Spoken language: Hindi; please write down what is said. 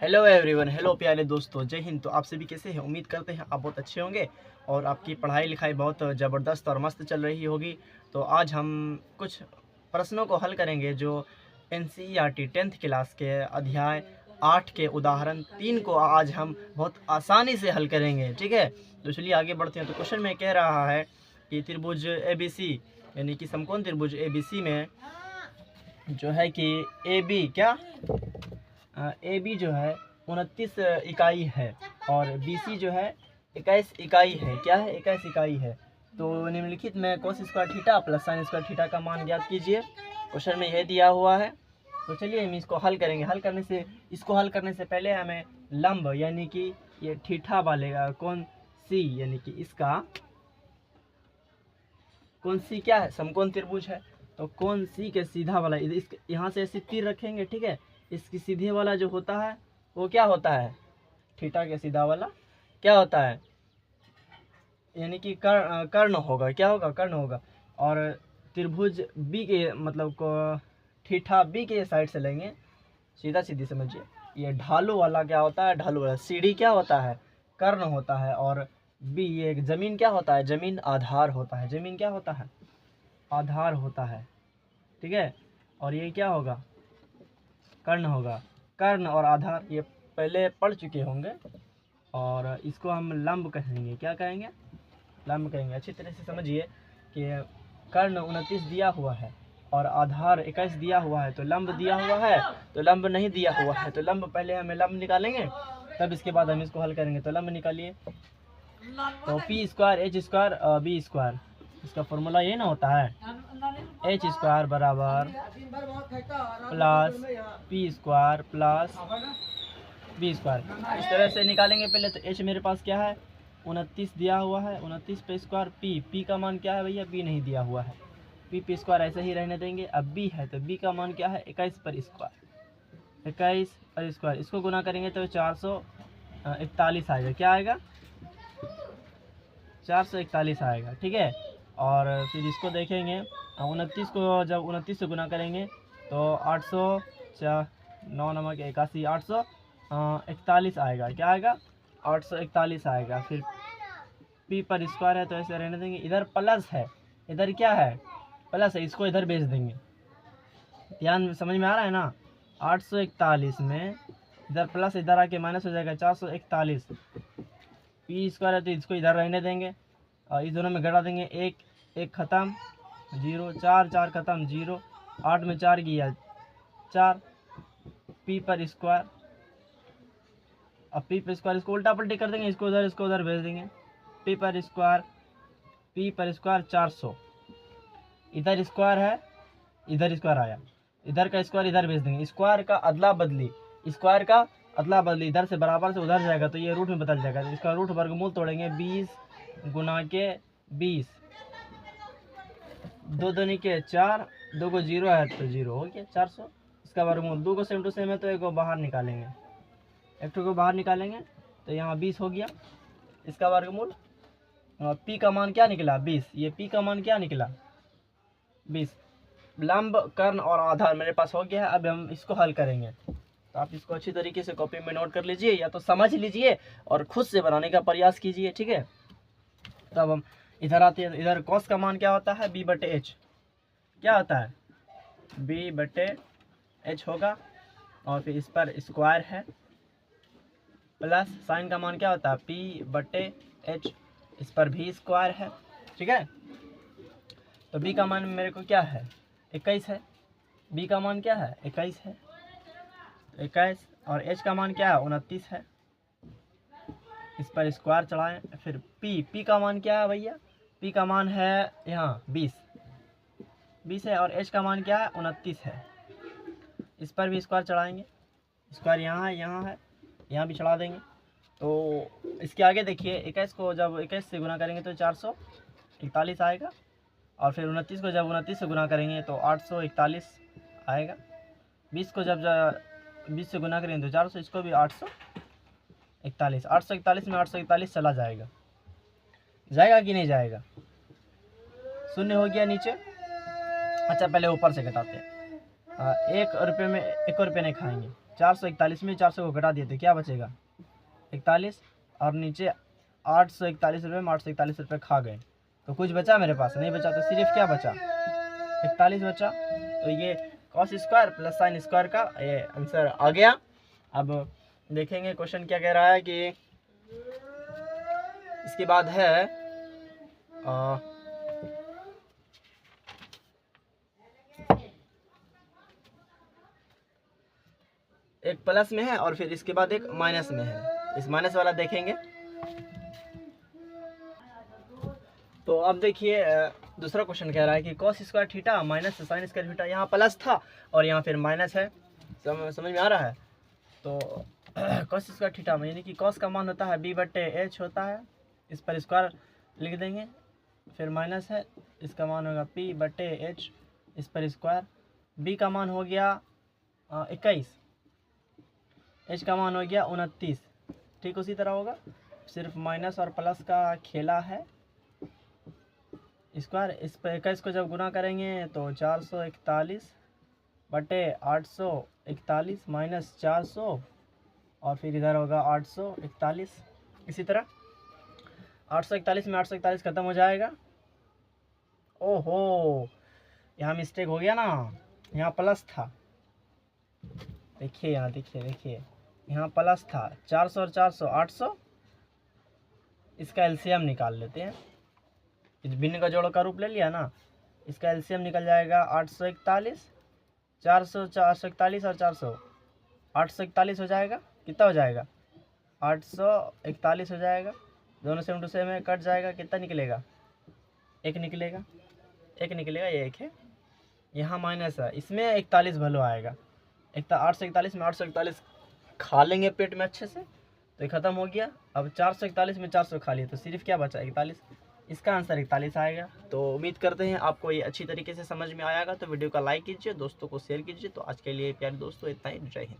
हेलो एवरीवन, हेलो प्यारे दोस्तों, जय हिंद। तो आप सभी कैसे हैं? उम्मीद करते हैं आप बहुत अच्छे होंगे और आपकी पढ़ाई लिखाई बहुत ज़बरदस्त और मस्त चल रही होगी। तो आज हम कुछ प्रश्नों को हल करेंगे जो NCERT 10th क्लास के अध्याय 8 के उदाहरण 3 को आज हम बहुत आसानी से हल करेंगे। ठीक है, तो चलिए आगे बढ़ते हैं। तो क्वेश्चन में कह रहा है कि त्रिभुज ABC यानी कि समकोण त्रिभुज ABC में जो है कि ए बी जो है 29 इकाई है और BC जो है 21 इकाई है। क्या है? 21 इकाई है। तो निम्नलिखित में cos square theta plus sine square theta का मान ज्ञात कीजिए। क्वेश्चन में यह दिया हुआ है। तो चलिए हम इसको हल करेंगे। इसको हल करने से पहले हमें लंब यानी कि ये थीटा वाले का कौन सी यानी कि इसका कौन सी क्या है? समकोण त्रिभुज है। तो कौन सी के सीधा वाला यहाँ से ऐसे तीर रखेंगे। ठीक है, इसकी सीधे वाला जो होता है वो क्या होता है? थीटा के सीधा वाला क्या होता है? यानी कि कर्ण होगा। क्या होगा? कर्ण होगा। और त्रिभुज बी के मतलब को थीटा बी के साइड से लेंगे। सीधा सीधी समझिए, ये ढालू वाला क्या होता है? ढालू वाला सीढ़ी क्या होता है? कर्ण होता है। और बी ये जमीन क्या होता है? जमीन आधार होता है। जमीन क्या होता है? आधार होता है। ठीक है, और ये क्या होगा? कर्ण होगा। कर्ण और आधार ये पहले पढ़ चुके होंगे और इसको हम लंब कहेंगे। क्या कहेंगे? लंब कहेंगे। अच्छी तरह से समझिए कि कर्ण 29 दिया हुआ है और आधार 21 दिया हुआ है। तो लंब दिया हुआ है तो लंब नहीं दिया हुआ है। तो लंब पहले हमें लंब निकालेंगे, तब इसके बाद हम इसको हल करेंगे। तो लंब निकालिए। तो P square H square B square, इसका फॉर्मूला ये ना होता है H स्क्वायर बराबर plus P square plus B square. इस तरह से निकालेंगे। पहले तो H मेरे पास क्या है? 29 दिया हुआ है। 29 पे स्क्वायर P का मान क्या है भैया? P नहीं दिया हुआ है। P स्क्वायर ऐसे ही रहने देंगे। अब B है तो B का मान क्या है? 21 पर स्क्वायर। 21 पर स्क्वायर, इसको गुना करेंगे तो 441 आएगा। क्या आएगा? 441 आएगा। ठीक है, और फिर इसको देखेंगे 29 को जब 29 से गुना करेंगे तो 9 नमक 81 841 आएगा। क्या आएगा? 841 आएगा। फिर P पर स्क्वायर है तो ऐसे रहने देंगे। इधर प्लस है, इधर क्या है? प्लस है, इसको इधर भेज देंगे। ध्यान समझ में आ रहा है ना? 841 में इधर प्लस इधर आके माइनस हो जाएगा 441। P स्क्वायर है तो इसको इधर रहने देंगे और इस दोनों में घटा देंगे। एक खत्म 0, 4 खत्म 0, 8 में 4 गया 4। P पर स्क्वायर, अब P पर स्क्वायर इसको उल्टा पलटी कर देंगे, इसको उधर भेज देंगे। P पर स्क्वायर 400, इधर स्क्वायर है इधर स्क्वायर आया, इधर का स्क्वायर इधर भेज देंगे। स्क्वायर का अदला बदली इधर से बराबर से उधर जाएगा तो ये रूट में बदल जाएगा। तो इसका रूट वर्गमूल तोड़ेंगे। 20 गुना के 20, 2 दूनी के 4, 2 को 0 है तो 0 हो गया 400। इसका वर्गमूल 2 को सेम टू सेम है तो एक को बाहर निकालेंगे, तो यहाँ 20 हो गया। इसका वर्गमूल P का मान क्या निकला? 20। ये P का मान क्या निकला? 20। लंब, कर्ण और आधार मेरे पास हो गया है। अब हम इसको हल करेंगे। तो आप इसको अच्छी तरीके से कॉपी में नोट कर लीजिए या तो समझ लीजिए और खुद से बनाने का प्रयास कीजिए। ठीक है, तब हम इधर आते हैं। इधर cos का मान क्या होता है? B/H। क्या होता है? B/H होगा और फिर इस पर स्क्वायर है प्लस साइन का मान क्या होता है? P/H, इस पर भी स्क्वायर है। ठीक है, तो B का मान मेरे को क्या है? 21 है। B का मान क्या है? 21 है, 21। और H का मान क्या है? 29 है। इस पर स्क्वायर चढ़ाएं। फिर P का मान क्या है भैया? P का मान है यहाँ 20 है और H का मान क्या है? 29 है। इस पर भी स्क्वायर चढ़ाएंगे। स्क्वायर यहाँ है, यहाँ भी चढ़ा देंगे। तो इसके आगे देखिए 21 को जब 21 से गुना करेंगे तो 441 आएगा और फिर 29 को जब 29 से गुना करेंगे तो 841 आएगा। 20 को जब 20 से गुना करेंगे तो 400, इसको भी 841। 841 में 841 चला जाएगा कि नहीं जाएगा? शून्य हो गया नीचे। अच्छा, पहले ऊपर से घटाते हैं। 1 रुपये में 1 रुपये नहीं खाएंगे। 441 में 400 को घटा दिए तो क्या बचेगा 41, और नीचे 841 रुपये में 841 रुपये खा गए तो कुछ बचा मेरे पास नहीं बचा, तो सिर्फ क्या बचा 41 बचा। तो ये cos square plus sine square का ये आंसर आ गया। अब देखेंगे क्वेश्चन क्या कह रहा है कि इसके बाद है एक प्लस में है और फिर इसके बाद एक माइनस में है, इस माइनस वाला देखेंगे। तो अब देखिए दूसरा क्वेश्चन कह रहा है कि cos square theta minus sine square theta, यहाँ प्लस था और यहाँ फिर माइनस है, समझ में आ रहा है। तो कॉस स्क्वायर थीटा में यानी कि कॉस का मान होता है b/h होता है, इस पर स्क्वायर लिख देंगे, फिर माइनस है, इसका मान होगा p/h, इस पर स्क्वायर, b का मान हो गया 21, h का मान हो गया 29, ठीक उसी तरह होगा, सिर्फ माइनस और प्लस का खेला है। स्क्वायर इस पर 21 को जब गुना करेंगे तो 441/841 माइनस 400 और फिर इधर होगा 841, इसी तरह 841 में 841 ख़त्म हो जाएगा। ओहो यहाँ मिस्टेक हो गया ना, यहाँ प्लस था, देखिए यहाँ देखिए यहाँ प्लस था, 400 और 400 800, इसका एलसीएम निकाल लेते हैं, इस भिन्न का जोड़ का रूप ले लिया ना, इसका एलसीएम निकल जाएगा 841, 441 और 400 841 हो जाएगा, कितना हो जाएगा 841 हो जाएगा, दोनों सेम टू सेम है, कट जाएगा, कितना निकलेगा एक निकलेगा, ये एक है, यहाँ माइनस है, इसमें 41 वैल्यू आएगा, 841 में 841 खा लेंगे पेट में अच्छे से तो ये ख़त्म हो गया। अब 441 में 400 खा लिए तो सिर्फ क्या बचा 41, इसका आंसर 41 आएगा। तो उम्मीद करते हैं आपको ये अच्छी तरीके से समझ में आएगा। तो वीडियो का लाइक कीजिए, दोस्तों को शेयर कीजिए। तो आज के लिए प्यारे दोस्तों इतना ही, जय हिंद।